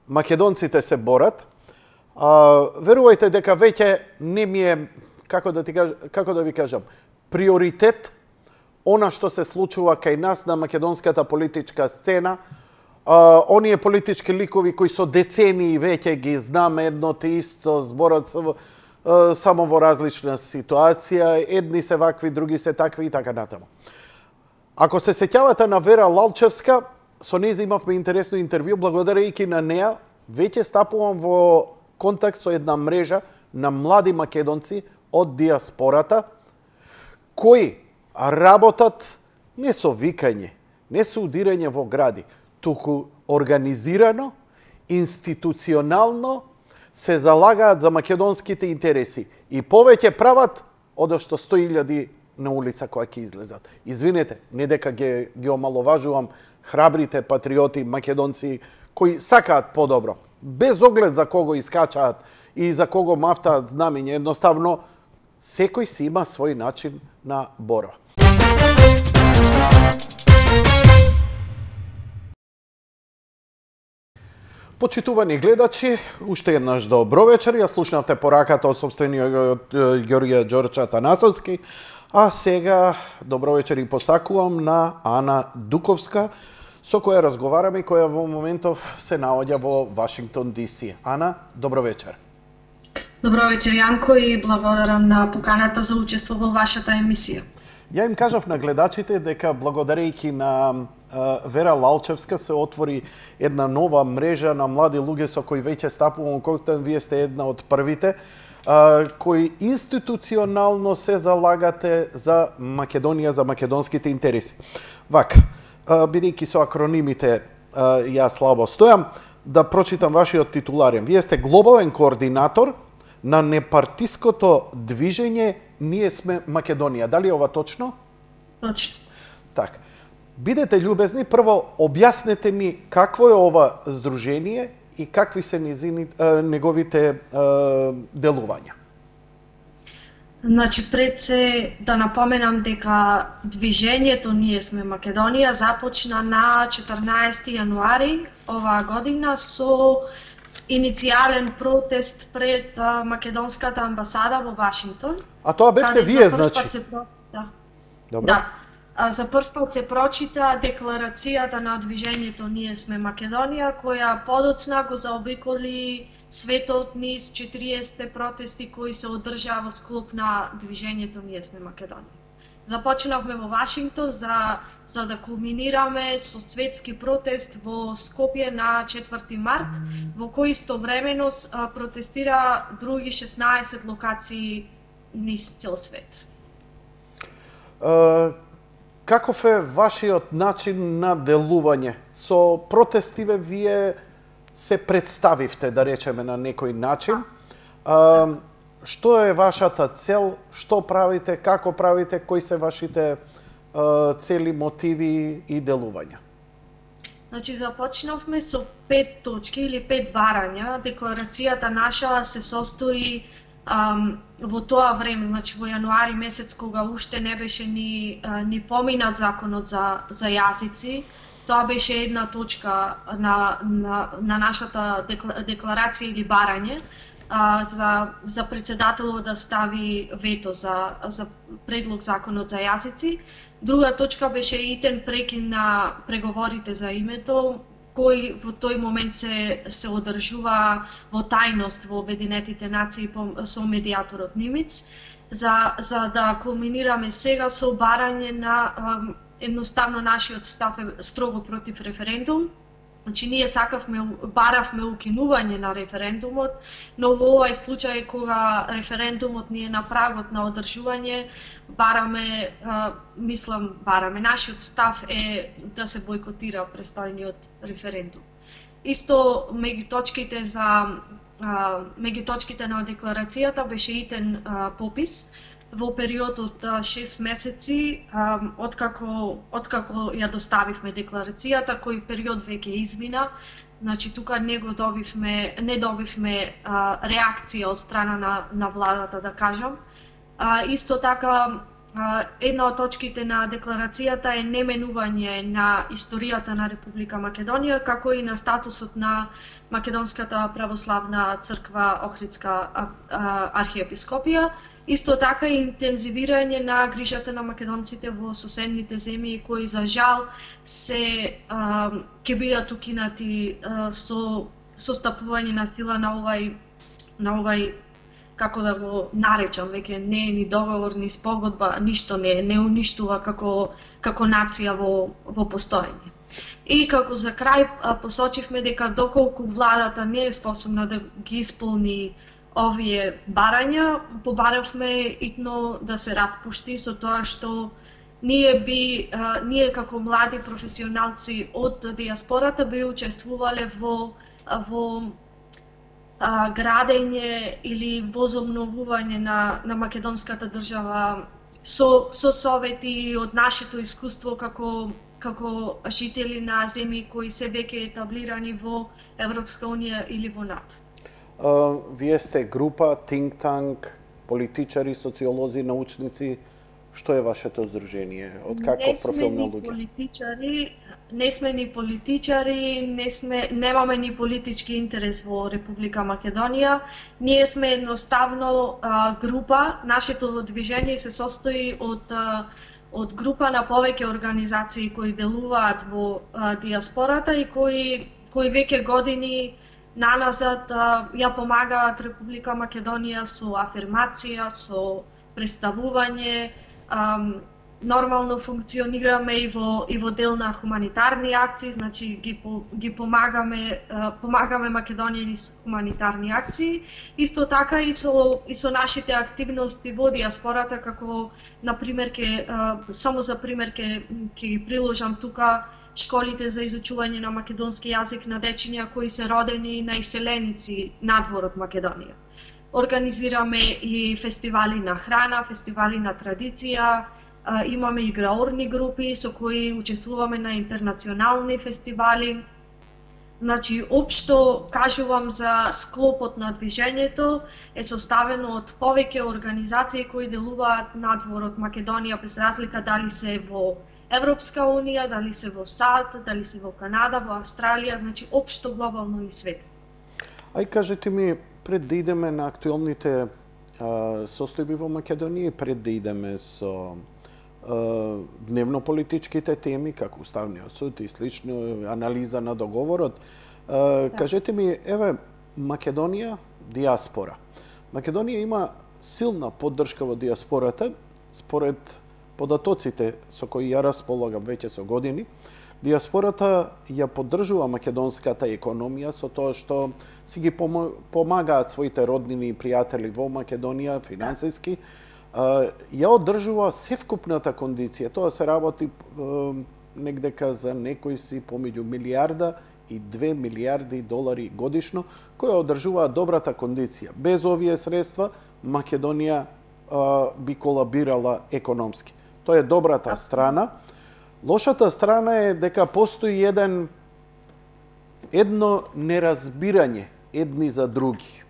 македонците се борат. Верувајте дека веќе не ми е, како да ви кажам, приоритет она што се случува кај нас на македонската политичка сцена. Оние политички ликови кои со децении веќе ги знаме едно те исто, зборат само во различна ситуација, едни се вакви, други се такви и така натаму. Ако се сеќавате на Вера Лалчевска, со неја имавме интересно интервју, благодарејќи на неа, веќе стапувам во контакт со една мрежа на млади македонци од диаспората, кои работат не со викање, не со удирање во гради, туку организирано, институционално се залагаат за македонските интереси и повеќе прават од што 100.000 на улица која ќе излезат. Извинете, не дека ги омаловажувам храбрите патриоти македонци кои сакаат подобро, без оглед за кого искачаат и за кого мафтаат знамење, едноставно секој си има свој начин на борба. Почитувани гледачи, уште еднаш добро вечер. Ја слушнавте пораката од собствениот Ѓорѓе Ѓорче Атанасовски, а сега добро вечер и посакувам на Ана Дуковска, со која разговараме и која во моментов се наоѓа во Вашингтон ДС. Ана, добро вечер. Добро вечер, Јанко, и благодарам на поканата за учество во вашата емисија. Ја им кажав на гледачите дека благодарејќи на Вера Лалчевска се отвори една нова мрежа на млади луѓе со кои веќе стапувам контакт. Вие сте една од првите кои институционално се залагате за Македонија, за македонските интереси. Вака, бидејќи со акронимите ја слабо стојам, да прочитам вашиот титуларен. Вие сте глобален координатор на непартиското движење Ние сме Македонија. Дали е ова точно? Точно. Так. Бидете љубезни, прво објаснете ми какво е ова здружение и какви се неговите делувања. Значи, пред се да напоменам дека движењето Ние сме Македонија започна на 14 јануари оваа година со иницијален протест пред македонската амбасада во Вашингтон. А тоа бевте вие, значи? Добро. Да. За прв пат се прочита декларацијата на движењето Ние сме Македонија, која подоцна го заобиколи светот низ 40 протести кои се одржаа во склоп на движењето Ние сме Македонија. Започнавме во Вашингтон за да кулминираме со светски протест во Скопје на 4 март, во кој истовремено протестира други 16 локации низ цел свет. Каков е вашиот начин на делување? Со протестиве вие се представивте, да речеме, на некој начин. Што е вашата цел? Што правите? Како правите? Кои се вашите цели, мотиви и делувања? Значи, започнавме со 5 точки или 5 барања. Декларацијата наша се состои во тоа време, значи во јануари месец, кога уште не беше ни поминат законот за јазици. Тоа беше една точка на нашата декларација или барање, за председателот да стави вето за предлог законот за јазици. Друга точка беше итен прекин на преговорите за името, кој во тој момент се одржува во тајност во Обединетите нации со медијаторот Нимиц, за да кулминираме сега со барање на едноставно нашиот став е строго против референдум. Значи, ние баравме укинување на референдумот, но во овој случај кога референдумот ни е на прагот на одржување, бараме, нашиот став е да се бойкотира престојниот референдум. Исто меѓу точките на декларацијата беше итен попис во период од 6 месеци, откако ја доставивме декларацијата, кој период веќе измина. Значи, тука не добивме реакција од страна на владата, да кажам. Исто така, една од точките на декларацијата е неменување на историјата на Република Македонија, како и на статусот на Македонската православна црква Охридска архиепископија. Исто така и интензивирање на грижата на македонците во соседните земји кои за жал се ќе бидат укинати со стапување на сила на овај како да го наречам, веќе не е ни договор, ни спогодба, ништо не уништува како нација во постоење. И како за крај посочивме дека доколку владата не е способна да ги исполни овие барања, побаравме итно да се распушти со тоа што ние како млади професионалци од диаспората би учествувале во градење или возобновување на македонската држава со совети од нашето искуство како жители на земји кои се веќе етаблирани во Европска унија или во НАТО. Вие сте група, think tank, политичари, социолози, научници. Што е вашето здружение? Од каков профил на луѓе? Не сме ни политичари, немаме ни политички интерес во Република Македонија. Ние сме едноставно група. Нашето движење се состои од група на повеќе организации кои делуваат во диаспората и кои веќе години наназад ја помагаат Република Македонија со афирмација, со представување. Нормално функционираме и во дел на хуманитарни акции, значи ги помагаме македонјани со хуманитарни акции. Исто така и со нашите активности во диаспората, како например само за пример ќе ги приложам тука школите за изучување на македонски јазик на дечиња кои се родени на иселеници надвор од Македонија. Организираме и фестивали на храна, фестивали на традиција, имаме играорни групи со кои учествуваме на интернационални фестивали. Значи, општо кажувам за склопот на движењето е составено од повеќе организации кои делуваат надвор од Македонија, без разлика дали се во Европска унија, дали се во САД, дали се во Канада, во Австралија, значи општо глобално и свет. Ај кажете ми, пред да идеме на актуелните состојби во Македонија, пред да идеме со дневно-политичките теми, како Уставниот суд и слично, анализа на договорот, кажете ми, еве, Македонија, диаспора. Македонија има силна поддршка во диаспората, според податоците со кои ја располагам веќе со години. Диаспората ја поддржува македонската економија со тоа што си ги помагаат своите роднини и пријатели во Македонија финансиски. Ја одржува севкупната кондиција. Тоа се работи негдека за некои си помеѓу милијарда и 2 милијарди долари годишно, кои одржуваат добрата кондиција. Без овие средства Македонија би колабирала економски. Тоа е добрата страна. Лошата страна е дека постои едно неразбирање едни за други.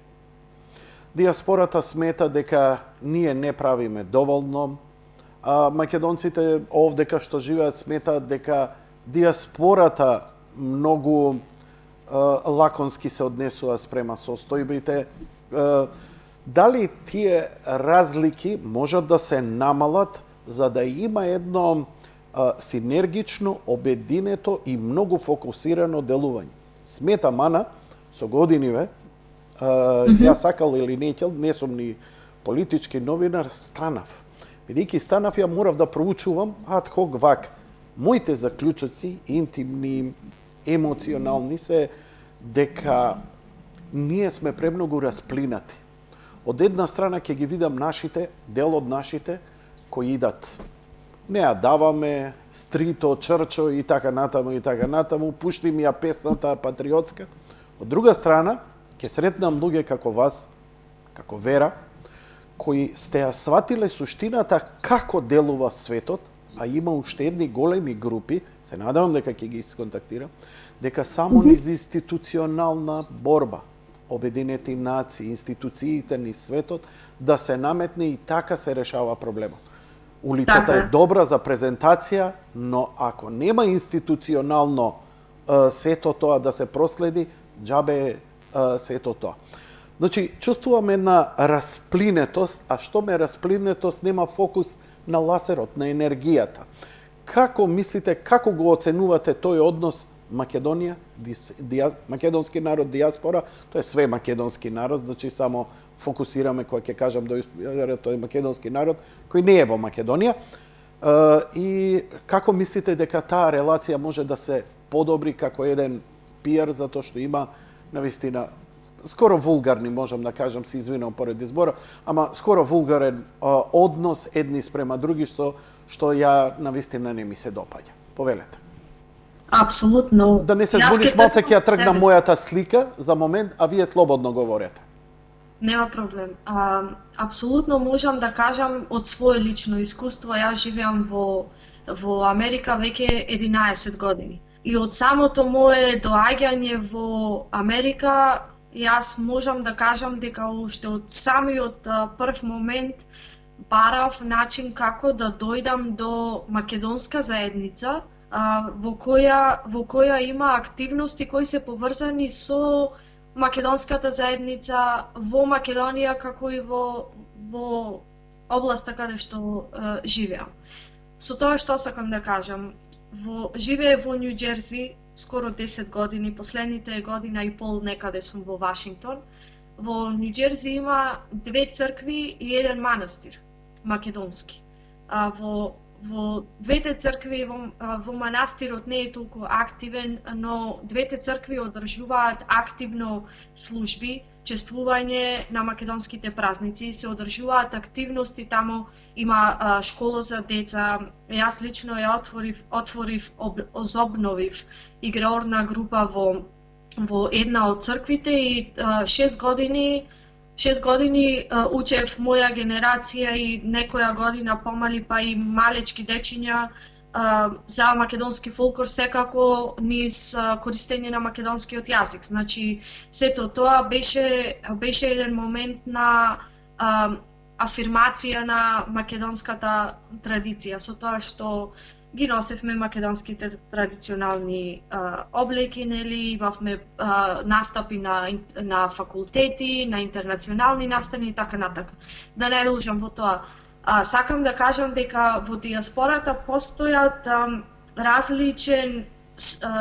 Диаспората смета дека ние не правиме доволно, а македонците овдека што живеат сметаат дека диаспората многу лаконски се однесува спрема состојбите. Дали тие разлики можат да се намалат за да има едно синергично, обединето и многу фокусирано делување? Сметам, Ана, со годиниве, ја сакал или не сум ни политички новинар, станав. Бидејќи станав, ја морав да проучувам ад хок вак. Моите заклучоци, интимни, емоционални, се дека ние сме премногу расплинати. Од една страна ќе ги видам нашите, дел од нашите, кои идат. Не ја даваме, стрито, чрчо и така натаму, пушти ми ја песната патриотска. Од друга страна, ќе сретнам луѓе како вас, како Вера, кои сте ја сватиле суштината како делува светот, а има уште едни големи групи, се надевам дека ќе ги сконтактирам, дека само низ институционална борба, Обединети нации, институциите низ светот, да се наметне и така се решава проблемот. Улицата е добра за презентација, но ако нема институционално сето тоа да се проследи, џабе е сето тоа. Значи, чувствувам една расплинетост, а што ме расплинетост, нема фокус на ласерот, на енергијата. Како мислите, како го оценувате тој однос Македонија, македонски народ, диаспора, тоа е све македонски народ, значи само фокусираме, кога ќе кажам тој македонски народ, кој не е во Македонија. И како мислите дека таа релација може да се подобри како еден пиар, затоа што има навистина скоро вулгарни, можам да кажам, се извинувам поради збора, ама скоро вулгарен однос едни спрема други, што ја навистина не ми се допаѓа. Повелете. Апсолутно. Да не се збуниш малце, ќе ја тргна мојата слика за момент, а вие слободно говорете. Нема проблем. Апсолутно можам да кажам од свое лично искуство, јас живеам во Америка веќе 11 години. И од самото мое доаѓање во Америка, јас можам да кажам дека уште од самиот прв момент барав начин како да дојдам до македонска заедница, во која има активности кои се поврзани со македонската заедница во Македонија, како и во областа каде што живеам. Со тоа што сакам да кажам, живее во Њу Џерси скоро 10 години, последните година и пол некаде сум во Вашингтон. Во Њу Џерси има 2 цркви и 1 манастир македонски. Во двете цркви, во манастирот не е толку активен, но двете цркви одржуваат активно служби, чествување на македонските празници, се одржуваат активности таму, има школа за деца. Јас лично ја обновив играорна група во една од црквите и 6 години учев моја генерација и некоја година помали, па и малечки дечиња за македонски фолклор, секако низ користење на македонскиот јазик. Значи, сето тоа беше еден момент на афирмација на македонската традиција, со тоа што ги носевме македонските традиционални облеки, нели, имавме настапи на факултети, на интернационални настани и така натака. Да не дужам во тоа. Сакам да кажам дека во диаспората постојат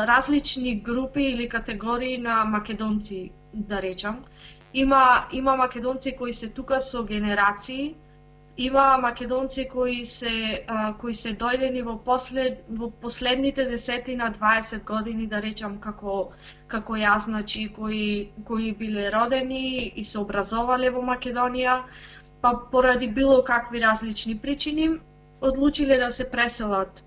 различни групи или категории на македонци, да речам. Има македонци кои се тука со генерации, има македонци кои се дојдени во последните 10-20 години, да речам, како јас, значи кои биле родени и се образовале во Македонија, па поради било какви различни причини одлучиле да се преселат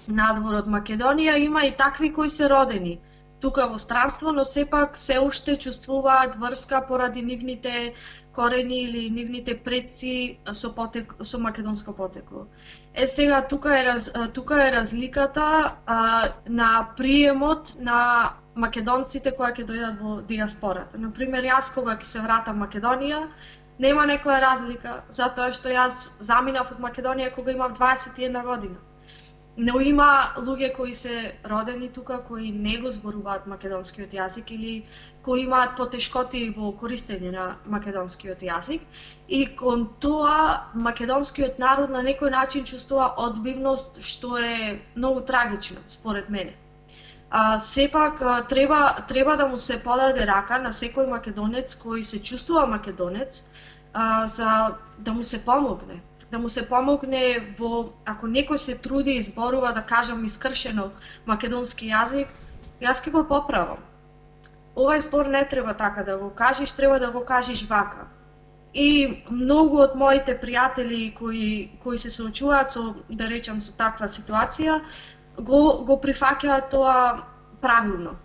надвор од Македонија. Има и такви кои се родени тука во странство, но сепак се уште чувствуваат врска поради нивните корени или нивните предци со македонско потекло. Сега тука е разликата на приемот на македонците кои ќе дојдат во диаспората. Например, јас кога ќе се вратам Македонија, нема некоја разлика, затоа што јас заминав од Македонија кога имав 21 година. Но има луѓе кои се родени тука, кои не го зборуваат македонскиот јазик или кои имаат потешкоти во користење на македонскиот јазик, и кон тоа македонскиот народ на некој начин чувствува одбивност, што е многу трагично според мене. Сепак треба да му се подаде рака на секој македонец кој се чувствува македонец, за да му се помогне. Да му се помогне ако некој се труди и зборува, да кажам, искршено македонски јазик, јас ќе го поправам. Овај збор не треба така да го кажеш, треба да го кажеш вака. И многу од моите пријатели кои се соочуваат со, да речам, со таква ситуација, го прифаќаат тоа правилно.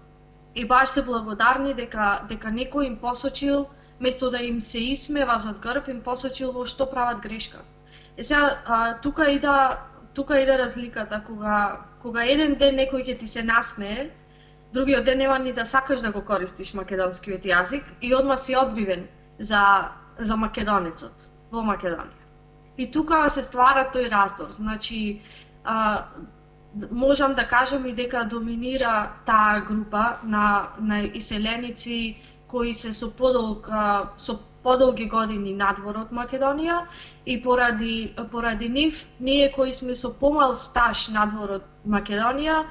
И баш се благодарни дека некој им посочил, место да им се исмева зад грб, им посочил во што прават грешка. Сега, тука иде разликата, кога еден ден некој ќе ти се насмее, другиот ден нема ни да сакаш да го користиш македонскиот јазик и одма си одбивен за македонецот во Македонија. И тука се ствара тој раздор. Значи, можам да кажам и дека доминира таа група на иселеници кои се со подолги години надвор од Македонија и поради нив, ние кои сме со помал стаж надвор од Македонија,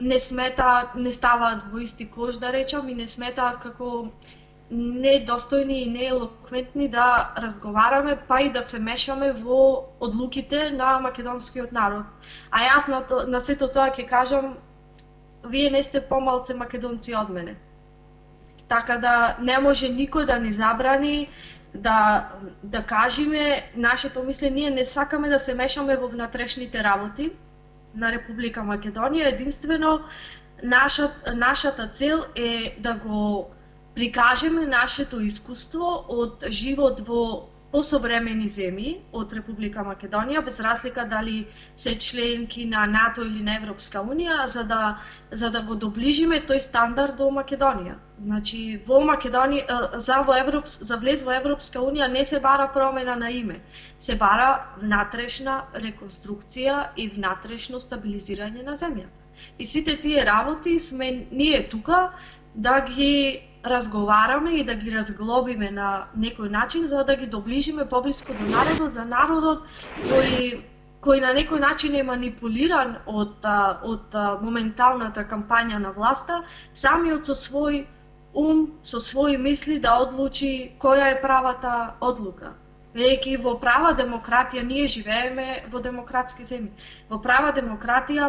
не ставаат во исти кош, да речам, и не сметаат како недостојни и неелоквентни да разговараме, па и да се мешаме во одлуките на македонскиот народ. А јас на сето тоа ќе кажам, вие не сте помалце македонци од мене. Така да не може никој да ни забрани да кажеме нашето мислење. Ние не сакаме да се мешаме во внатрешните работи на Република Македонија. Единствено, нашата цел е да го прикажеме нашето искуство од живот во посовремени земји од Република Македонија, без разлика дали се членки на НАТО или на Европска Унија, за да го доближиме тој стандард до Македонија. Значи, во Македонија, за влез во Европска Унија не се бара промена на име, се бара внатрешна реконструкција и внатрешно стабилизирање на земјата. И сите тие работи сме ние тука да ги разговараме и да ги разглобиме на некој начин, за да ги доближиме поблиско до народот, за народот кој на некој начин е манипулиран од моменталната кампања на власта, самиот со свој ум, со своји мисли да одлучи која е правата одлука. Веќе во права демократија, ние живееме во демократски земји. Во права демократија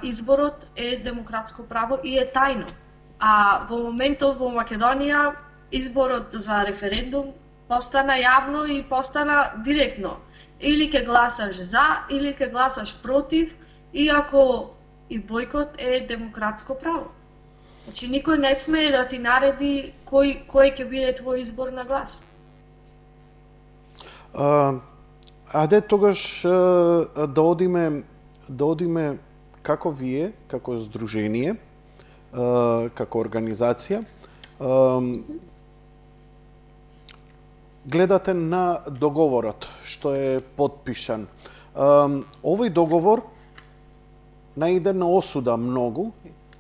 изборот е демократско право и е тајно. А во моментов во Македонија изборот за референдум постана јавно и постана директно. Или ќе гласаш за, или ќе гласаш против, иако и бојкот е демократско право. Значи никој не смее да ти нареди кој ќе биде твој избор на глас. Аде тогаш да одиме како вие, како здружение, како организација, гледате на договорот што е потпишан. Овој договор наиде на осуда многу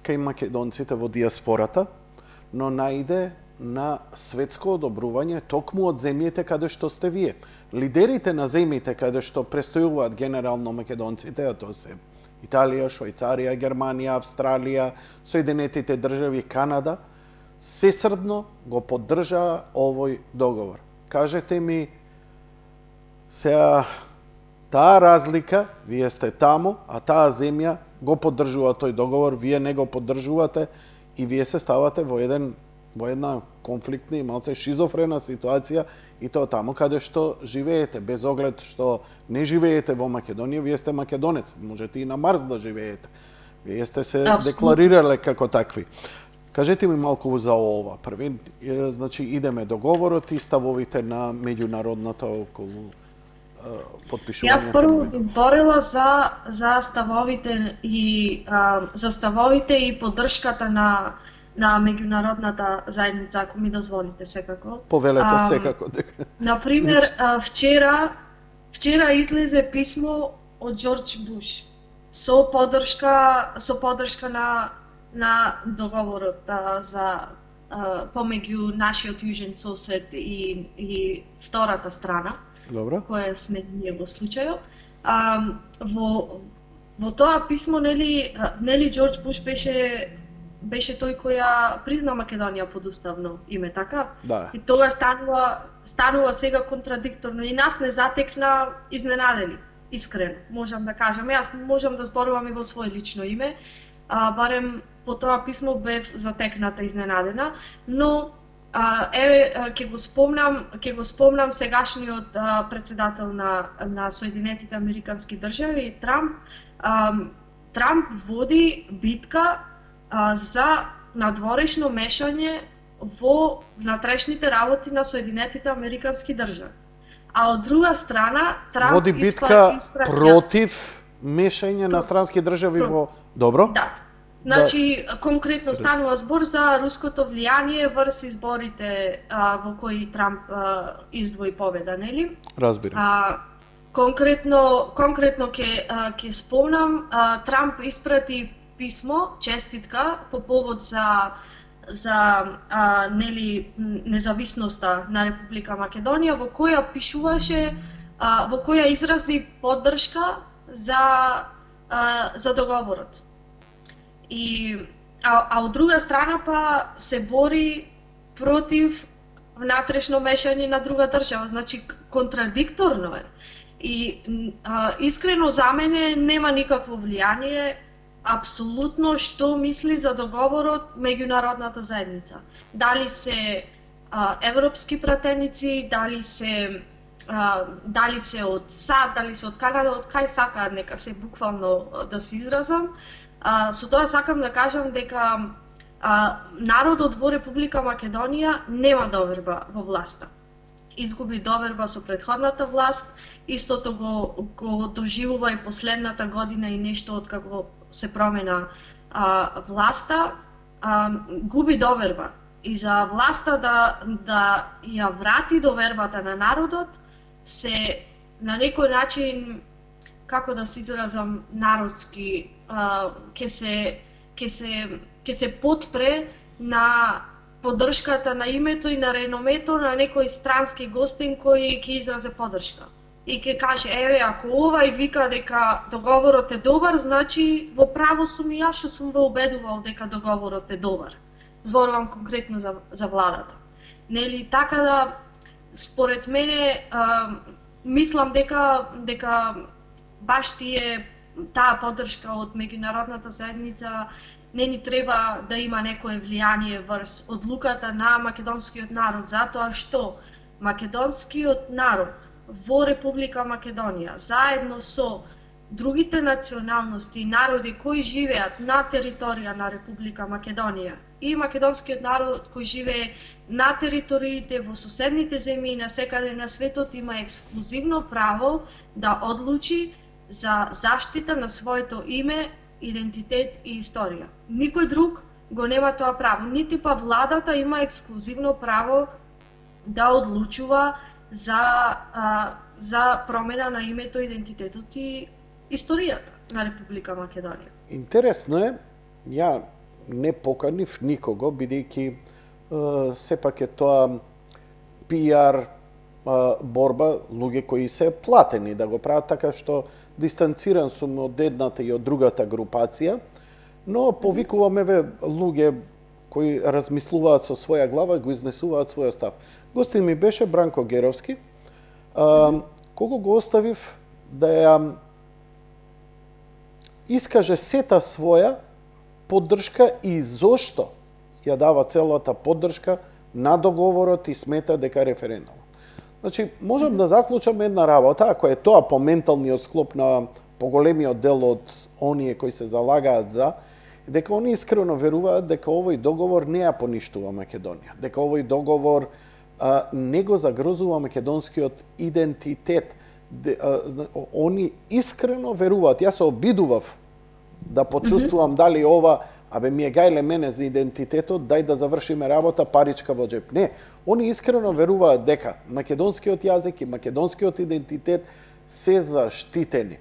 кај македонците во диаспората, но наиде на светско одобрување токму од земјите каде што сте вие. Лидерите на земјите каде што престојуваат генерално македонците, а тоа се Италија, Швајцарија, Германија, Австралија, Соединетите држави, Канада, сесрдно го поддржаа овој договор. Кажете ми, сега таа разлика, вие сте таму, а таа земја го поддржува тој договор, вие не го поддржувате и вие се ставате во една конфликтна и малце шизофрена ситуација, и тоа таму каде што живеете, без оглед што не живеете во Македонија, вие сте македонец, можете и на Марс да живеете. Вие сте се декларирале како такви. Кажете ми малку за ова. Први, значи, идеме договорот и ставовите на меѓународната околу потпишувањето. Ја прво би борила за ставовите и поддршката на меѓународната заедница, ако ми дозволите секако. Повелете секако. Например, вчера излезе писмо од Џорџ Буш со поддршка на договорот за помеѓу нашиот јужен сосед и втората страна, Добро. Која сме ние во случајот. Во тоа писмо нели Џорџ Буш беше тој која призна Македонија под уставно име, така? Да. И тоа станува сега контрадикторно и нас не затекна изненадени, искрено, можам да кажам. Јас можам да зборувам и во своје лично име, барем по тоа писмо бев затекната изненадена, но ќе го спомнам сегашниот председател на Соединетите Американски држави, Трамп. Трамп води битка за надворешно мешање во внатрешните работи на Соединетите Американски држави. А од друга страна, Трамп води битка против мешање на странски држави во... Добро? Да. Значи, конкретно станува збор за руското влијание врз изборите во кои Трамп издвои победа, нели? Разбирам. Конкретно ќе спомнам, Трамп испрати писмо, честитка по повод за нели независноста на Република Македонија, во која пишуваше, во која изрази поддршка за договорот. А од друга страна па се бори против внатрешно мешање на друга држава, значи контрадикторно е. И искрено за мене нема никакво влијание апсолутно што мисли за договорот меѓународната заедница. Дали се европски пратеници, дали се од САД, дали се од Канада, од кај сакаат нека се буквално да се изразам. Со тоа сакам да кажам дека народот во Република Македонија нема доверба во власта. Изгуби доверба со претходната власт, истото го доживува и последната година и нешто од како се промена власта, губи доверба. И за власта да ја врати довербата на народот, се на некој начин, како да се изразам народски, ќе се потпре на поддршката на името и на реномето на некој странски гостин кој ќе изразе поддршка. И ќе каже, еве, ако овај вика дека договорот е добар, значи во право сум и јас што сум ве убедувал дека договорот е добар. Зборувам конкретно за владата. Нели, така да, според мене, мислам дека баш таа поддршка од меѓународната заедница не ни треба да има некое влијание врз одлуката на македонскиот народ, затоа што македонскиот народ во Република Македонија, заедно со другите националности и народи кои живеат на територија на Република Македонија и македонскиот народ кој живее на териториите во соседните земји и насекаде на светот има ексклузивно право да одлучи за заштита на своето име, идентитет и историја. Никој друг го нема тоа право, нити па владата има ексклузивно право да одлучува за промена на името, идентитетот и историјата на Република Македонија. Интересно е, ја не поканив никого, бидејќи сепак е тоа пиар борба, луѓе кои се платени да го прават, така што дистанциран сум од едната и од другата групација, но повикуваме луѓе кои размислуваат со своја глава, го изнесуваат својот став. Гостин ми беше Бранко Геровски, кого го оставив да ја искаже сета своја поддршка и зошто ја дава целата поддршка на договорот и смета дека референдум. Значи, можам да заклучам една работа, ако е тоа по менталниот склоп на поголемиот дел од оние кои се залагаат за, дека они искрено веруваат дека овој договор не ја поништува Македонија, дека овој договор не го загрозува македонскиот идентитет. Они искрено веруваат. Јас се обидував да почувствувам дали ова, ми е гајле мене за идентитетот, дај да завршиме работа, паричка во джеп. Не, они искрено веруваат дека македонскиот јазик и македонскиот идентитет се заштитени.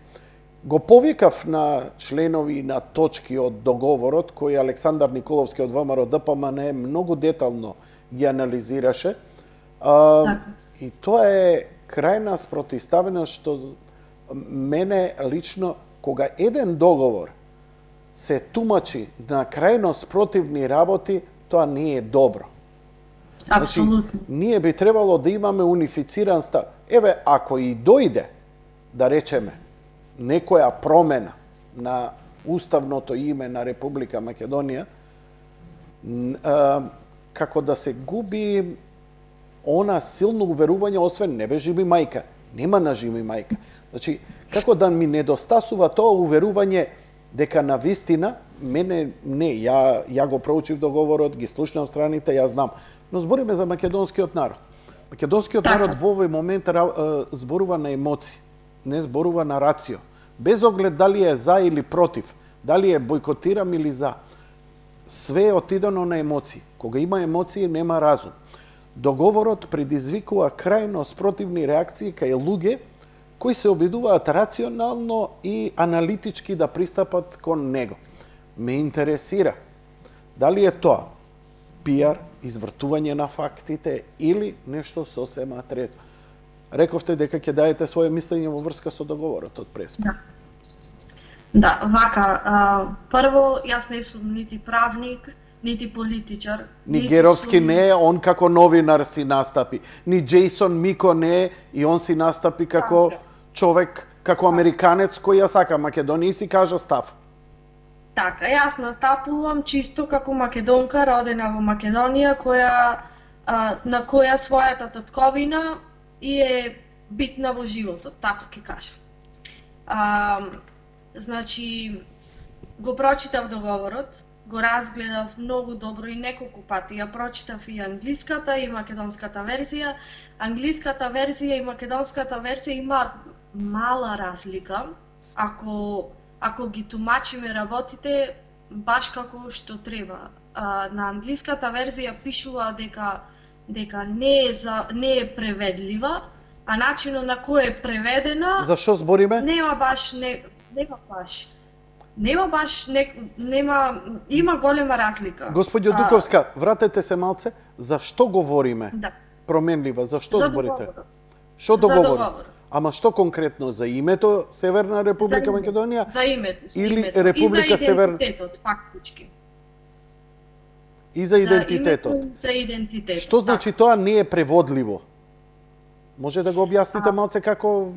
Го повикав на членови на точки од договорот, кои Александар Николовски од ВМРО ДПМН многу детално ги анализираше. И тоа е крајна спротивставеност што мене лично, кога еден договор се тумачи на крајно спротивни работи, тоа не е добро. Апсолутно. Значи, ние би требало да имаме унифициран став. Еве, ако и дојде, да речеме, некоја промена на уставното име на Република Македонија, како да се губи она силно уверување, освен не бе живи мајка, нема на живи мајка. Значи, како да ми недостасува тоа уверување дека на вистина, мене не, ја го проучив договорот, ги слушнав страните, ја знам, но збориме за македонскиот народ. Македонскиот народ во овој момент зборува на емоции, не зборува на рацио. Без оглед дали е за или против, дали е бойкотирам или за. све е отидено на емоции. Кога има емоции, нема разум. Договорот предизвикува крајно спротивни реакции кај луѓе кои се обидуваат рационално и аналитички да пристапат кон него. Ме интересира дали е тоа пиар, извртување на фактите или нешто сосема трето. Рековте дека ќе даете своје мислење во врска со договорот од Преспа. Да, вака, прво, јас не сум нити правник, нити политичар. Ни Геровски не е, он како новинар си настапи. Ни Джейсон Мико не е, и он си настапи како човек, како американец кој ја сака Македонија и си кажа став. Така, јас настапувам чисто како македонка родена во Македонија, на која својата татковина и е битна во животот, така ќе кажам. Значи, го прочитав договорот, го разгледав многу добро и неколку пати. Ја прочитав и англиската и македонската верзија. Англиската верзија и македонската верзија имаат мала разлика, ако ги тумачиме работите баш како што треба. На англиската верзија пишува дека не е преведлива, а начинот на кој е преведена... Зашо збориме? Има голема разлика. Господјо Дуковска, вратете се малце. Зашто говориме? Да. Променлива, зашто За зборите? договорот. Што За договорот? договорот. Ама што конкретно? За името Северна Република Македонија? За името. Или името. Република И за идентитетот, фактички. И за идентитетот. За идентитетот. Што значи тоа не е преводливо? Може да го објасните малце како...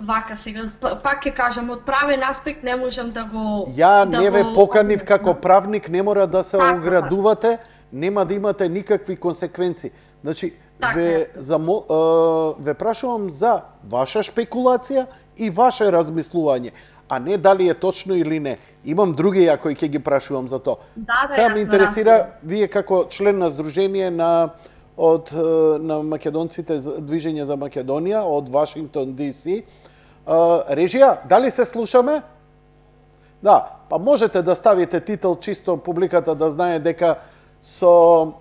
Вака сега, пак ќе кажам, од правен аспект не можам да го... Ја не ве поканив како правник, не мора да се оградувате, нема да имате никакви консеквенции. Значи, ве прашувам за ваша шпекулација и ваше размислување, а не дали е точно или не. Имам други ја кои ќе ги прашувам за тоа. Сега ме интересира, вие како член на Сдружение на македонците Движење за Македонија од Вашингтон DC. Режија, дали се слушаме? Да, па можете да ставите титул чисто публиката да знае дека со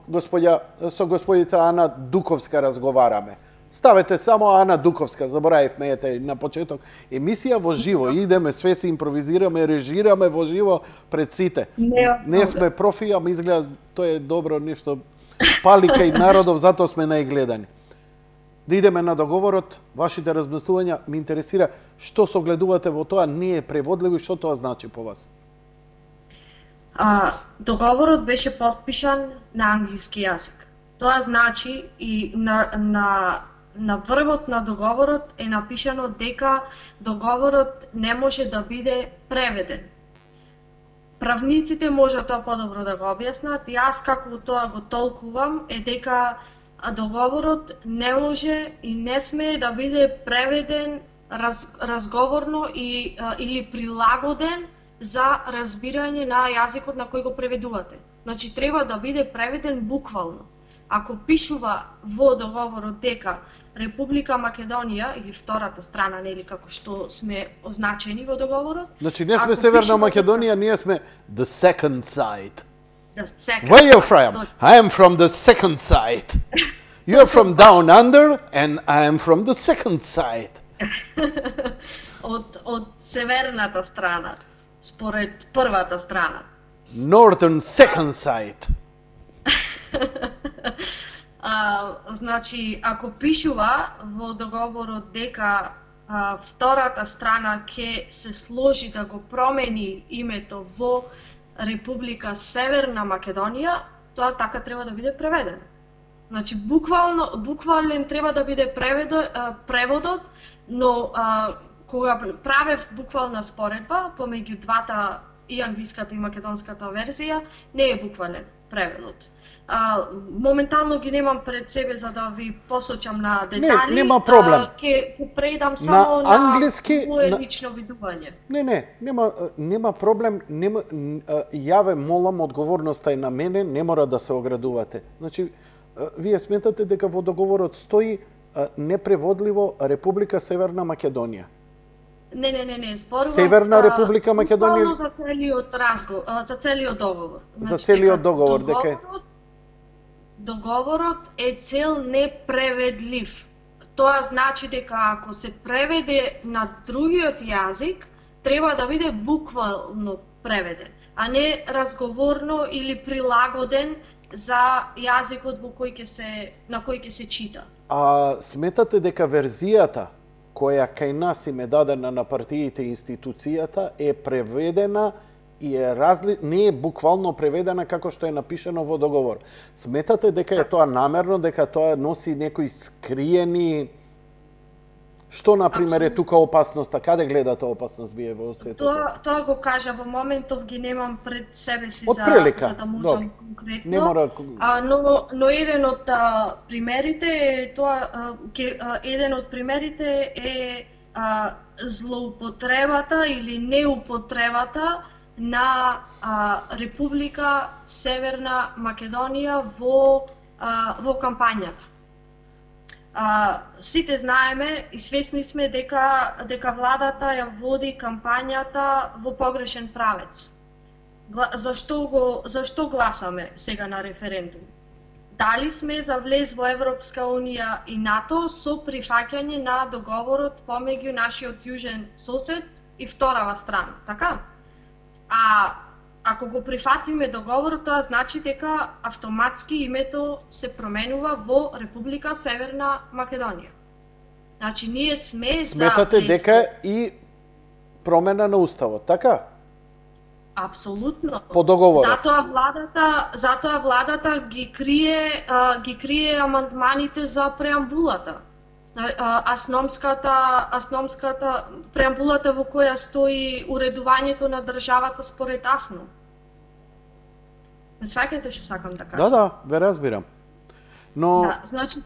господица Ана Дуковска разговараме. Ставете само Ана Дуковска, заборавивме ете на почеток емисија во живо, идеме, све се импровизираме, режираме во живо пред сите. Не сме профи, ама изгледа тоа е добро нешто пали кај народов, затоа сме најгледани. Да идеме на договорот, вашите размислувања, ме интересира што согледувате во тоа, не е преводливо и што тоа значи по вас? Договорот беше подпишан на англиски јазик. Тоа значи и на врвот на договорот е напишано дека договорот не може да биде преведен. Правниците може тоа подобро да го објаснат. Јас како тоа го толкувам е дека договорот не може и не смее да биде преведен разговорно или прилагоден за разбирање на јазикот на кој го преведувате. Значи треба да биде преведен буквално. Ако пишува во договорот дека Република Македонија или втората страна, нели како што сме означени во договорот. Значи не сме Северна Македонија, ние сме the second side. The second. Where are you from? I am from the second side. You are from down under and I am from the second side. Од северната страна, според првата страна. Northern second side. Значи, ако пишува во договорот дека втората страна ќе се сложи да го промени името во Република Северна Македонија, тоа така треба да биде преведено. Значи, буквален треба да биде преводот, но кога правев буквална споредба помеѓу двата, и англиската и македонската верзија, не е буквален преводот. Моментално ги немам пред себе за да ви посочам на детали. Нема проблем. Ќе предам само на англиски моје лично видување. Нема проблем. Ја ве молам, одговорноста е на мене, не мора да се оградувате. Значи, вие сметате дека во договорот стои непреводливо Република Северна Македонија. Не, зборувам Северна Република Македонија буквално за целиот договор. за целиот договор дека договорот е цел непреведлив. Тоа значи дека ако се преведе на другиот јазик, треба да биде буквално преведен, а не разговорно или прилагоден за јазикот на кој ќе се чита. А сметате дека верзијата која кај нас им е дадена на партиите и институцијата е преведена и не е буквално преведена како што е напишано во договор. Сметате дека е тоа намерно, дека тоа носи некои скриени... Што, например, е тука опасноста? Каде гледате опасност вие во сето тоа го кажа, во моментов ги немам пред себе си за да можам конкретно. Не мора... но еден од примерите е злоупотребата или неупотребата на Република Северна Македонија во кампањата. Сите знаеме и свесни сме дека владата ја води кампањата во погрешен правец. Зашто гласаме сега на референдум? Дали сме за влез во Европска Унија и НАТО со прифаќање на договорот помеѓу нашиот јужен сосед и вторава страна, така? Ако го прифатиме договорот, тоа значи дека автоматски името се променува во Република Северна Македонија. Значи, ние сме за... Сметате дека и промена на уставот, така? Апсолутно. По договорот. Затоа владата ги крие амандманите за преамбулата. Асномската преамбулата во која стои уредувањето на државата според АСНОМ. Ме сваќате што сакам да кажам? Да, ве разбирам. Но... значи,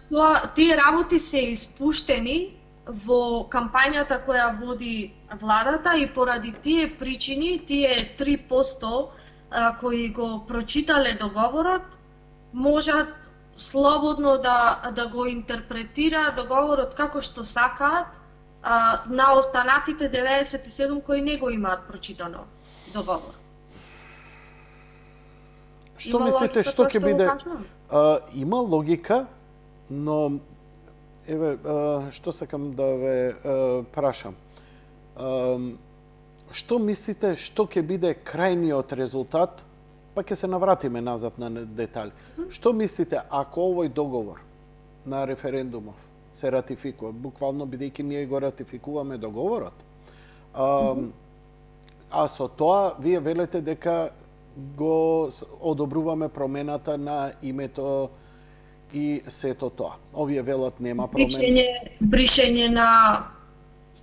тие работи се испуштени во кампањата која води владата и поради тие причини, тие 3% кои го прочитале договорот, можат слободно да го интерпретира договорот како што сакаат, на останатите 97 кои не го имаат прочитано договор. Што мислите, што ќе биде? Има логика, но еве што сакам да ве прашам. Што мислите, што ќе биде крајниот резултат? Па ќе се навратиме назад на детали. Што мислите ако овој договор на референдумов се ратификува, буквално бидејќи ние го ратификуваме договорот, а со тоа вие велете дека го одобруваме промената на името и сето тоа. Овие велат нема промена.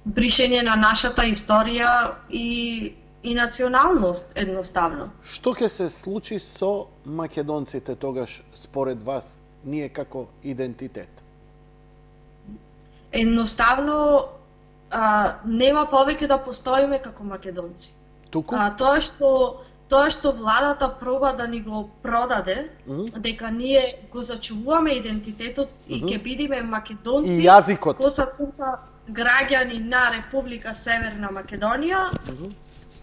Бришење на нашата историја и националност, едноставно. Што ќе се случи со македонците тогаш, според вас, ние како идентитет? Едноставно, нема повеќе да постоиме како македонци. Туку? Тоа што владата проба да ни го продаде, дека ние го зачувуваме идентитетот и ќе бидеме македонци, и јазикот, коса црта граѓани на Република Северна Македонија,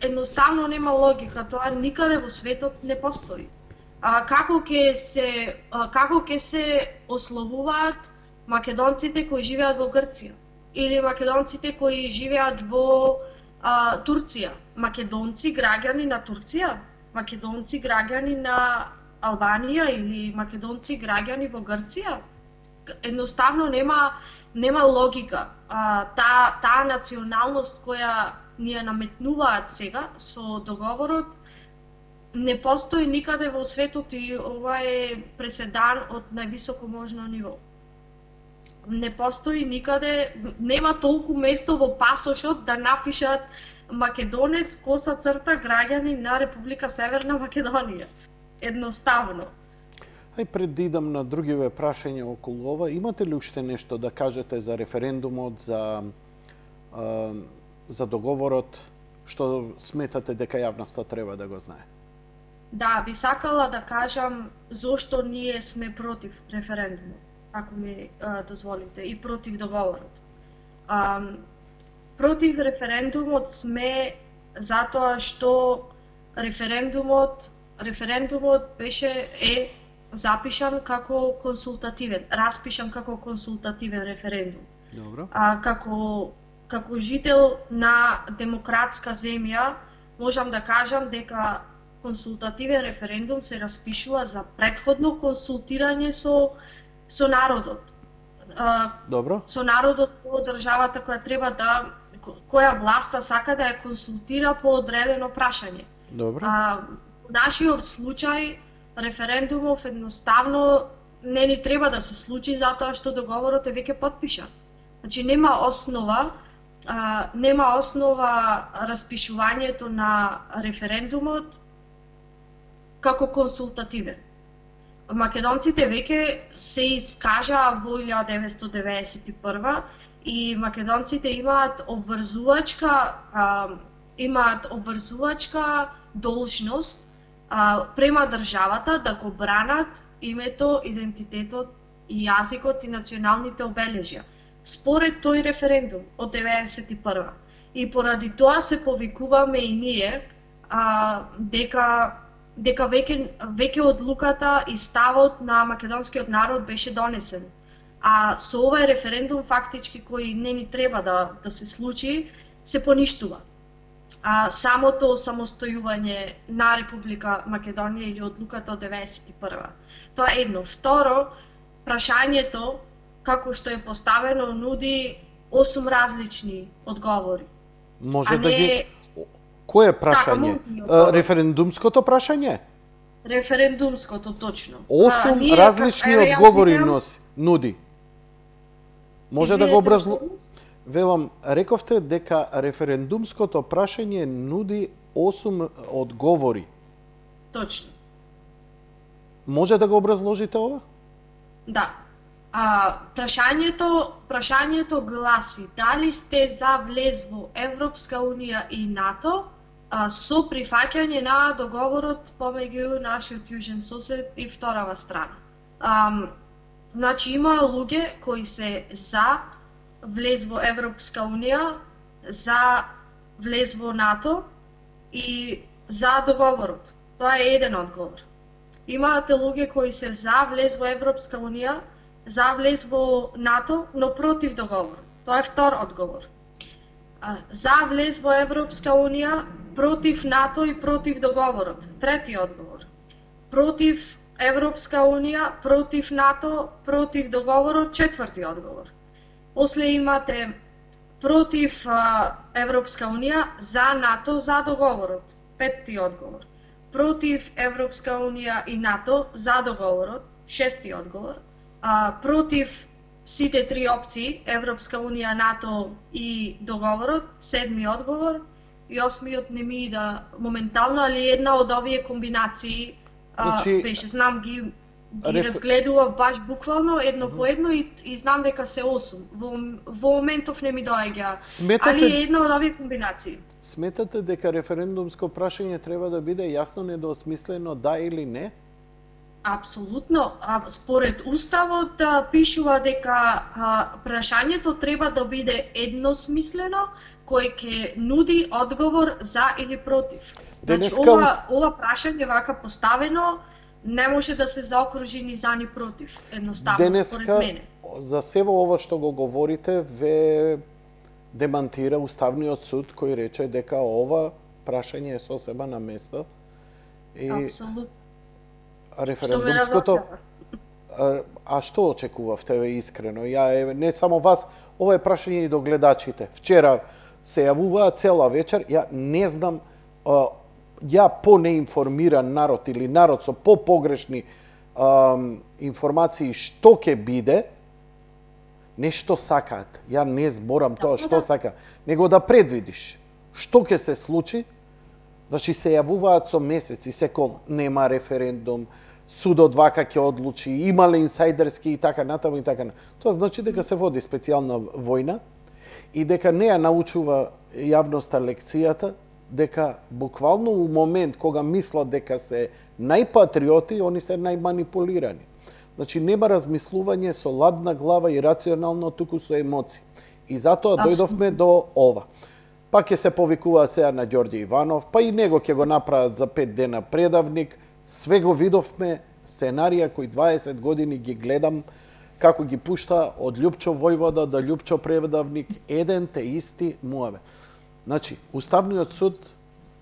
едноставно нема логика, тоа никаде во светот не постои. Како ќе се ословуваат македонците кои живеат во Грција или македонците кои живеат во Турција, македонци граѓани на Турција, македонци граѓани на Албанија или македонци граѓани во Грција? Едноставно нема логика. Таа националност која ни ја наметнуваат сега со договорот не постои никаде во светот и ова е преседан од највисоко можно ниво. Не постои никаде, нема толку место во пасошот да напишат македонец коса црта граѓани на Република Северна Македонија. Едноставно. Ај пред да идам на другиве прашања околу ова, имате ли уште нешто да кажете за референдумот, за договорот, што сметате дека јавноста треба да го знае? Да, би сакала да кажам зошто ние сме против референдумот, ако ми дозволите, и против договорот. Против референдумот сме затоа што референдумот е запишан како консултативен, распишан како консултативен референдум. Добро. Како жител на демократска земја, можам да кажам дека консултативен референдум се распишува за претходно консултирање со народот. Добро. Со народот по државата која власта сака да ја консултира по одредено прашање. Добро. Во нашиот случај референдумов едноставно не ни треба да се случи затоа што договорот е веќе потпишан. Значи нема основа распишувањето на референдумот како консултативен. Македонците веќе се искажаа во 1991 и македонците имаат обврзувачка должност према државата да го бранат името, идентитетот и јазикот и националните обележја според тој референдум од 1991. И поради тоа се повикуваме и ние дека веќе одлуката и ставот на македонскиот народ беше донесен. А со овој референдум фактички кој не ни треба да се случи, се поништува. Самото самостојување на Република Македонија или одлуката од 1991. Тоа е едно. Второ, прашањето како што е поставено нуди 8 различни одговори. Може да ги... Кое прашање? Референдумското прашање? Референдумското, точно. 8 различни одговори нуди. Може да го образлучите? Велам, рековте дека референдумското прашање нуди 8 одговори. Точно. Може да го образложите ова? Да. Прашањето гласи: дали сте за влез во Европска Унија и НАТО со прифаќање на договорот помеѓу нашиот јужен сосед и вторава страна. Значи има луѓе кои се за влез во Европска Унија, за влез во НАТО и за договорот. Тоа е еден одговор. Имате луѓе кои се за влез во Европска Унија, за влез во НАТО, но против договорот. Тоа е втор одговор. За влез во Европска Унија, против НАТО и против договорот. Трети одговор. Против Европска Унија, против НАТО, против договорот. Четврти одговор. После имате против Европска Унија, за НАТО, за договорот. Петти одговор. Против Европска Унија и НАТО, за договорот. Шести одговор. Против сите три опции, Европска Унија, НАТО и договорот, седми одговор, и осмиот не ми ида моментално, али една од овие комбинации беше, знам ги разгледував баш буквално, едно по едно и знам дека се 8. Во моментов не ми доаѓа, али е една од овие комбинации. Сметате дека референдумско прашање треба да биде јасно недоосмислено да или не? Апсолутно. Според Уставот пишува дека прашањето треба да биде едносмислено, кој ќе нуди одговор за или против. Значи, ова прашање вака поставено не може да се заокружи ни за ни против, едноставно, според мене. За сево ова што го говорите, ве демантира Уставниот суд кој рече дека ова прашање е сосеба на место. Апсолутно. Референдумското... А што очекувавте искрено? Не само вас, ова е прашање и до гледачите. Вчера се јавуваа цела вечер, ја не знам, ја по неинформиран народ или народ со по-погрешни информации што ќе биде, не што сакаат. Ја не зборам тоа што сака, него да предвидиш што ќе се случи. Значи се јавуваат со месеци, секол нема референдум, судот вака ќе одлучи, имале инсайдерски и така натаму и така натаму. Тоа значи дека се води специјална војна и дека не ја научува јавноста лекцијата, дека буквално у момент кога мислат дека се најпатриоти, они се најманипулирани. Значи нема размислување со ладна глава и рационално, туку со емоции. И затоа дојдовме до ова. Па ќе се повикуваат сега на Ѓорѓе Иванов, па и него ќе го направат за 5 дена предавник. Све го видовме, сценарија кои 20 години ги гледам, како ги пушта од Љупчо војвода до Љупчо предавник, еден те исти муаве. Значи, Уставниот суд,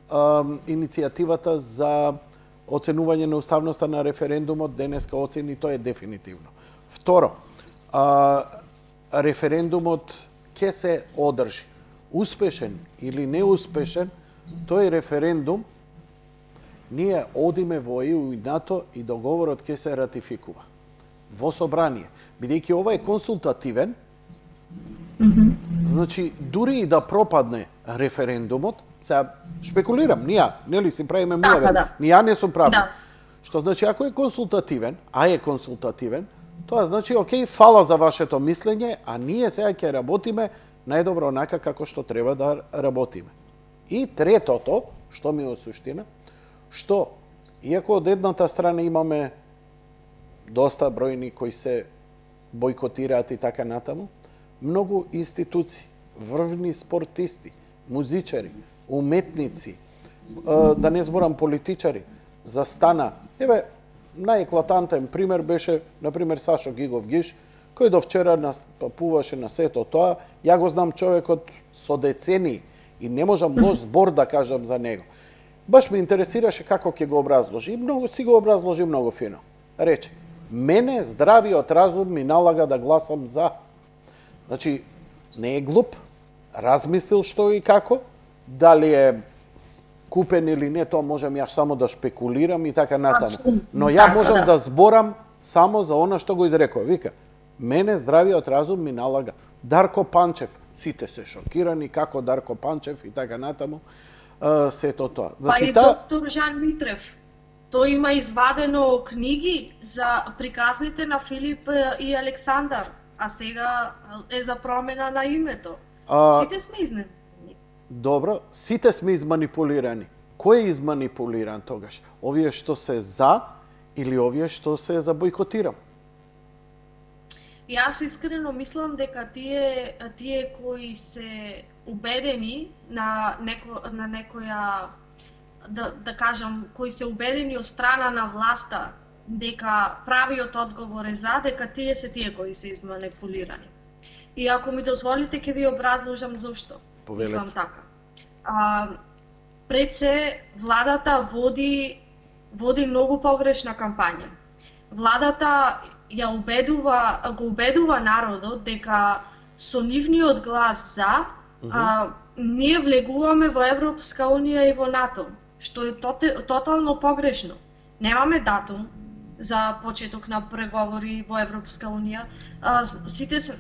иницијативата за оценување на уставноста на референдумот денеска оцени, тоа е дефинитивно. Второ, референдумот ќе се одржи. Успешен или неуспешен, тој референдум, ние одиме во ЕУ и НАТО и договорот ќе се ратификува во собрание. Бидејќи ова е консултативен, значи, дури и да пропадне референдумот, сега шпекулирам, ние, нели си правиме муавет, ние не сум прави. Што значи, ако е консултативен, а е консултативен, тоа значи, окей, фала за вашето мислење, а ние сега ќе работиме најдобро онака како што треба да работиме. И третото, што ми е од суштина, што, иако од едната страна имаме доста бројни кои се бойкотираат и така натаму, многу институции, врвни спортисти, музичари, уметници, да не зборам политичари, застана. Еве, најеклатантен пример беше, например, Сашо Гигов Гиш, кој до вчера настапуваше на сето тоа. Ја го знам човекот со децени и не можам лош збор да кажам за него. Баш ме интересираше како ќе го образложи. И многу си го образложи многу фино. Рече, мене здравиот разум ми налага да гласам за. Значи, не е глуп, размислил што и како, дали е купен или не, тоа можам ја само да шпекулирам и така натаму. Но ја можам да зборам само за она што го изрекува. Вика, мене здравиот разум ми налага. Дарко Панчев, сите се шокирани како Дарко Панчев и така натаму, сето тоа. Значи, па и доктор Жан Митрев, тој има извадено книги за приказните на Филип и Александар, а сега е за промена на името. Сите сме изненадени. Добро, сите сме изманипулирани. Кој е изманипулиран тогаш? Овие што се за или овие што се за бойкотирам? Јас искрено мислам дека тие кои се убедени на некоја, да кажам, кои се убедени од страна на власта дека правиот одговор е за, дека тие се тие кои се изманипулирани. И ако ми дозволите, ќе ви образложам зошто. Мислам така. Пред се, владата води многу погрешна кампања. Владата го убедува народот дека со нивниот глас за, ние влегуваме во Европска унија и во НАТО, што е тотално погрешно. Немаме датум за почеток на преговори во Европска унија.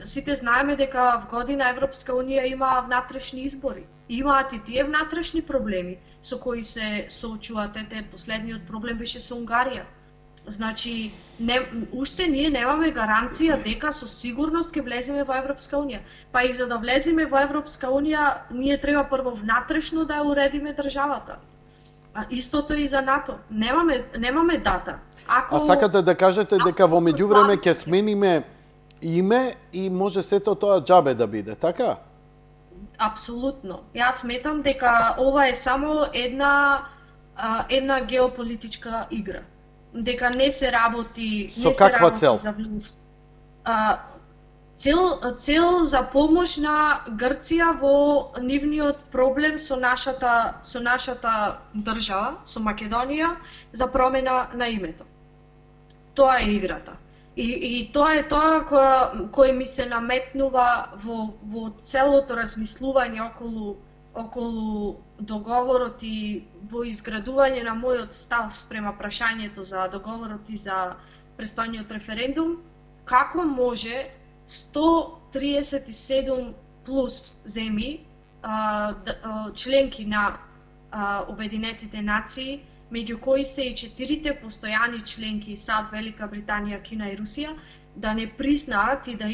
Сите знаеме дека в година Европска унија има внатрешни избори. Имаат и тие внатрешни проблеми со кои се соочуваат. Последниот проблем беше со Унгарија. Значи, уште ние немаме гаранција дека со сигурност ќе влеземе во Европска унија. Па и за да влеземе во Европска унија, ние треба прво внатрешно да ја уредиме државата. Истото и за НАТО. Немаме дата. А сакате да кажете дека во меѓувреме ќе смениме име и може сето тоа џабе да биде, така? Апсолутно. Јас сметам дека ова е само една геополитичка игра. Дека не се работи со каква цел? За влез. Цел за помош на Грција во нивниот проблем со нашата држава, со Македонија, за промена на името. Тоа е играта. И тоа е тоа кој ми се наметнува во целото размислување околу договорот и во изградување на мојот став спрема прашањето за договорот и за престојниот референдум, како може 137 плюс земји, членки на Обединетите нации, меѓу кои се и 4 постојани членки САД, Велика Британија, Кина и Русија, да не признаат и да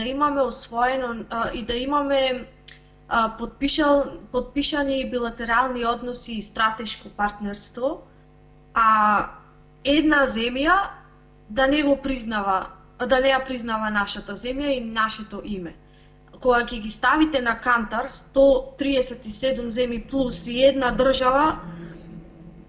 имаме освоено и да имаме подпишани билатерални односи и стратешко партнерство, а една земја да не го признава, да не ја признава нашата земја и нашето име. кога ќе ги ставите на кантар 137 земји плюс и една држава,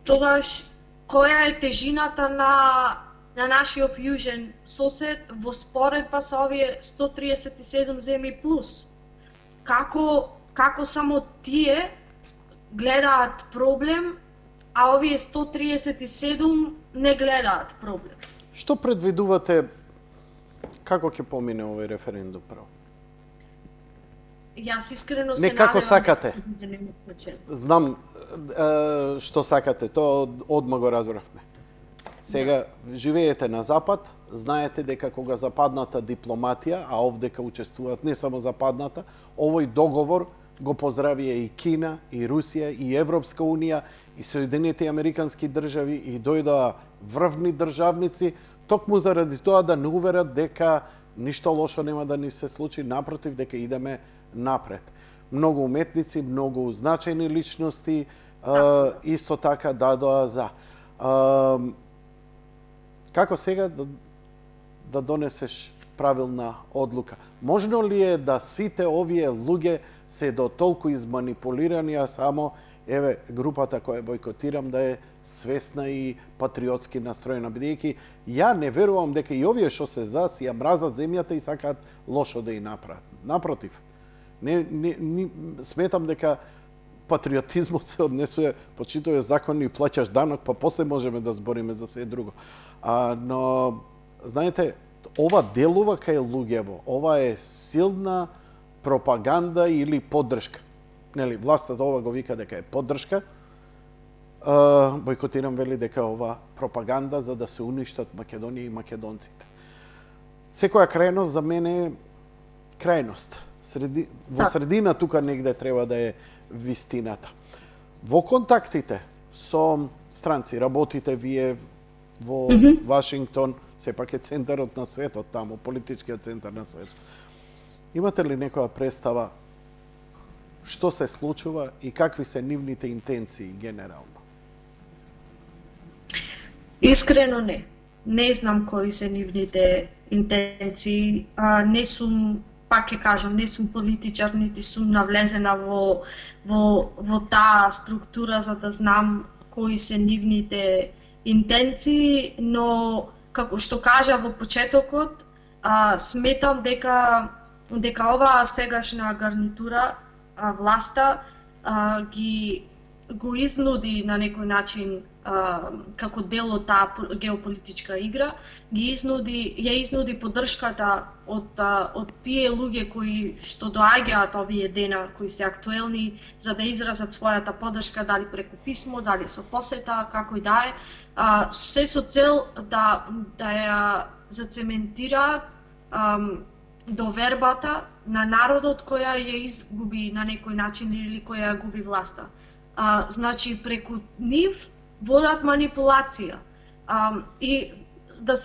тогаш која е тежината на нашиот южен сосед во споредба со овие 137 земји плюс? Како само тие гледаат проблем, а овие 137 не гледаат проблем? Што предвидувате како ќе помине овој референдум право? Јас искрено се Не како надевам сакате. да не ме вклучат. Знам што сакате, тоа одма го разбравме. Сега живеете на запад, знаете дека кога западната дипломатија, а овдека учествуваат не само западната, овој договор го поздравија и Кина, и Русија, и Европска унија, и Соединените Американски држави, и дојдоа врвни државници, токму заради тоа да не уверат дека ништо лошо нема да ни се случи, напротив, дека идеме напред. Многу уметници, многу значајни личности, исто така дадоа за. Како сега да донесеш правилна одлука? Можно ли е да сите овие луѓе се до толку изманипулирани, а само еве групата која бойкотирам да е свесна и патриотски настроена, бидејќи ја не верувам дека и овие што се за си ја мразат земјата и сакаат лошо да ја направат. Напротив, сметам дека патриотизмот се однесува, почитуваш закони и плаќаш данок, па после можеме да збориме за се друго. Но, знаете, ова делува кај луѓево. Ова е силна пропаганда или поддршка. Нели, властта ова го вика дека е поддршка. Бойкотирам вели дека ова пропаганда за да се уништат Македонија и македонците. Секоја крајност за мене е крајност. Во средина тука негде треба да е вистината. Во контактите со странци, работите вие во Вашингтон, сепак е центарот на светот таму, политичкиот центар на светот. Имате ли некоја представа што се случува и какви се нивните интенции генерално? Искрено не. Не знам кои се нивните интенции. Не сум, пак ќе кажам, не сум политичар, нити сум навлезена во таа структура за да знам кои се нивните интенции, но како што кажа во почетокот, сметам дека оваа сегашна гарнитура, власта, го изнуди на некој начин како дел од таа геополитичка игра, ја изнуди поддршката од тие луѓе кои што доаѓаат овие дена, кои се актуелни, за да изразат својата поддршка, дали преку писмо, дали со посета, како и да е, се со цел да ја зацементираат довербата на народот која ја изгуби на некој начин или која ја губи власта. Значи, преку нив водат манипулација. И да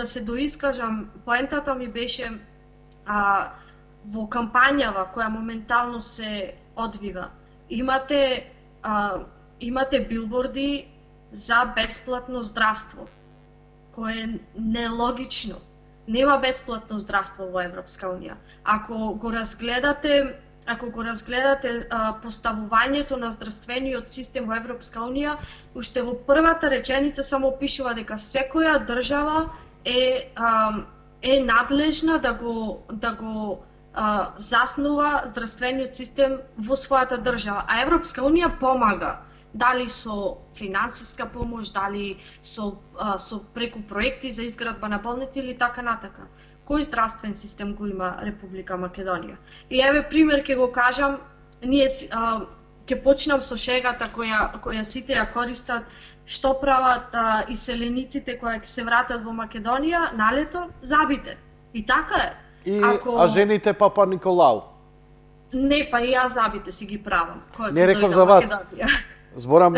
се доискажам, поентата ми беше во кампањава која моментално се одвива. Имате билборди за бесплатно здравство, кое е нелогично. Нема бесплатно здравство во Европска унија. Ако го разгледате поставувањето на здравствениот систем во Европска унија, уште во првата реченица само пишува дека секоја држава е надлежна да го заснува здравствениот систем во својата држава, а Европска унија помага, дали со финансиска помош, дали со преку проекти за изградба на болници или така натака. Кој здравствен систем го има Република Македонија? И еве пример ќе го кажам, ние ќе почнам со шегата која сите ја користат, што прават иселениците кои ќе се вратат во Македонија на лето, забите. И така е. А жените Папа Николау? Не, па и јас забите си ги правам. Не реков за вас. Зборам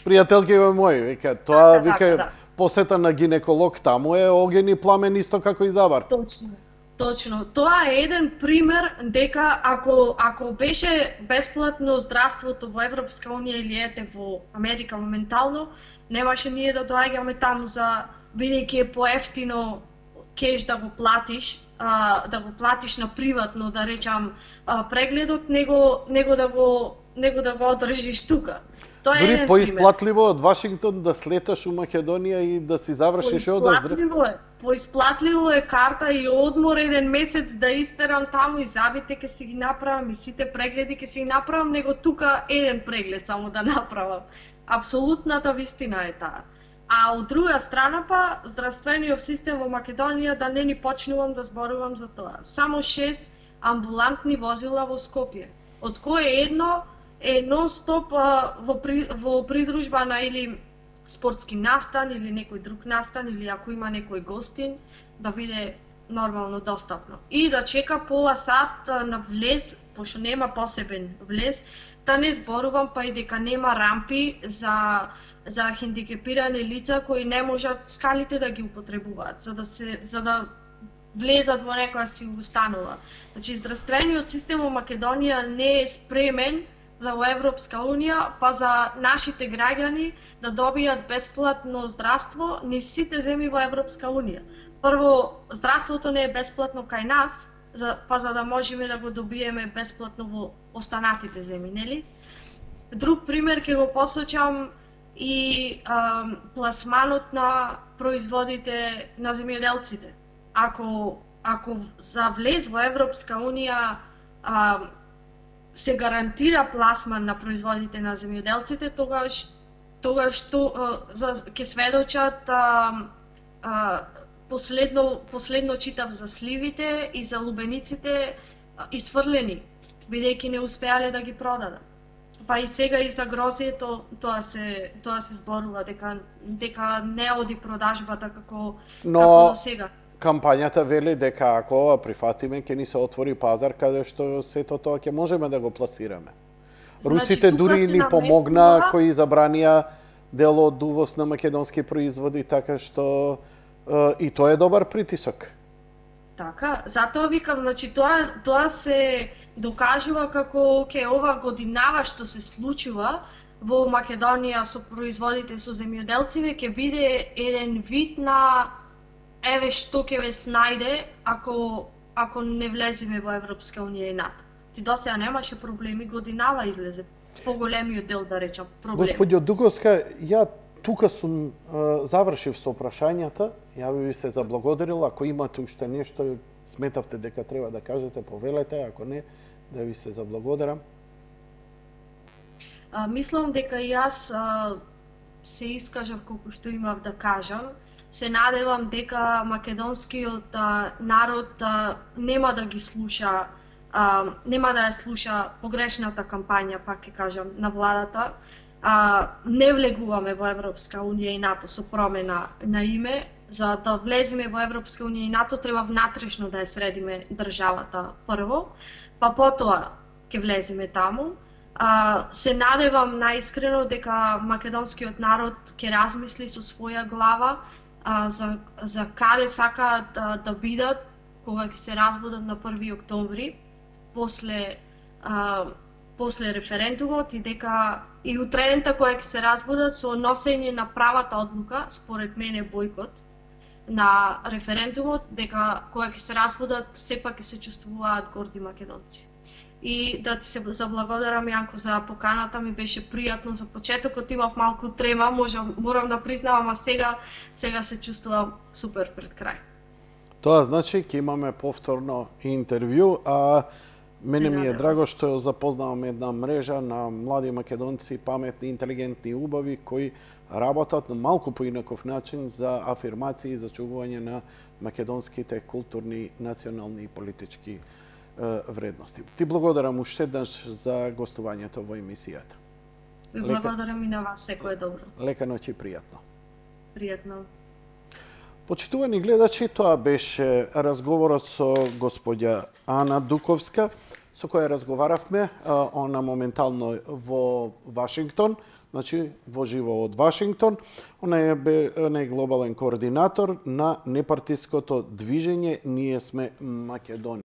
пријателки мои, вика, тоа вика посета на гинеколог таму е оген и пламен исто како и Забар. Точно. Тоа е еден пример дека ако беше бесплатно здравството во Европска унија или ете во Америка моментално, немаше ние да доаѓаме таму бидејќи е поевтино кеш да го платиш, на приватно, да речам, прегледот, него да го одржиш тука. Тоа е Дури еден пример. поисплатливо од Вашингтон да слеташ у Македонија и да си завршиш одаш. Поисплатливо е карта и одмор еден месец да истерам таму и забите ќе си ги направам и сите прегледи ќе си ги направам, него тука еден преглед само да направам. Апсолутната вистина е таа. А од друга страна па, здравствениот систем во Македонија, да не ни почнувам да зборувам за тоа. Само 6 амбулантни возила во Скопје, од кое едно е нон-стоп во придружба на или спортски настан или некој друг настан или ако има некој гостин, да биде нормално достапно. И да чека пола сат на влез, пошто нема посебен влез, да не зборувам па и дека нема рампи за хендикепирани лица кои не можат скалите да ги употребуваат, за да влезат во некоја си установа. Значи, здравствениот систем во Македонија не е спремен за во Европска Унија, па за нашите граѓани да добијат бесплатно здравство низ сите земји во Европска Унија. Прво, здравството не е бесплатно кај нас, за да можеме да го добиеме бесплатно во останатите земји, нели? Друг пример ќе го посочам и пласманот на производите на земјоделците. Ако за влез во Европска Унија се гарантира пласман на производите на земјоделците, тогаш ќе сведочат последно читав за сливите и за лубениците исфрлени, бидејќи не успеале да ги продадат. Па и сега и за грозието тоа се зборува дека не оди продажбата како до сега. Кампањата вели дека ако ова прифатиме, ќе ни се отвори пазар каде што сето тоа ќе можеме да го пласираме. Русите дури ни помогна кои забранија дел од увоз на македонски производи, така што и тоа е добар притисок. Така, затоа викам, значи тоа се докажува како ова годинава што се случува во Македонија со производите со земјоделците ќе биде еден вид на еве што ќе ве снајде ако не влеземе во Европска Унија и НАТО. Ти досега немаше проблеми, годинава излезе поголемиот дел, да речам, проблеми. Господјо Дуговска, ја тука сум завршив со прашањата. Ја би се заблагодарил, ако имате уште нешто сметавте дека треба да кажете, повелете, ако не, да ви се заблагодарам. Мислам дека јас се искажав колку што имав да кажам. Се надевам дека македонскиот народ нема да ги слуша, нема да ја слуша погрешната кампања, пак ќе кажам, на владата. Не влегуваме во Европска Унија и НАТО со промена на име. За да влеземе во Европска Унија и НАТО треба внатрешно да ја средиме државата прво, па потоа ќе влеземе таму. Се надевам наискрено дека македонскиот народ ќе размисли со своја глава за каде сакаат да бидат кога ќе се разбудат на 1 октомври после референдумот и дека и утредента кога ќе се разбудат со носење на правата одлука, според мене бојкот на референдумот, дека кога ќе се разбудат сепак ќе се чувствуваат горди македонци. И да ти се заблагодарам, Јанко, за поканата, ми беше пријатно. За почетокот имав малку трема, морам да признавам, а сега се чувствувам супер пред крај. Тоа значи ќе имаме повторно интервју, а мене ми е драго што ја запознавам една мрежа на млади македонци, паметни, интелигентни, убави, кои работат на малку поинаков начин за афирмација и зачувување на македонските културни, национални и политички вредности. Ти благодарам уште еднаш за гостувањето во емисијата. Благодарам и на вас, секој е добро. Лека ноќ и пријатно. Пријатно. Почитувани гледачи, тоа беше разговорот со господја Ана Дуковска, со која разговаравме. Она моментално во Вашингтон, значи во живо од Вашингтон. Она е глобален координатор на непартиското движење Ние сме Македонија.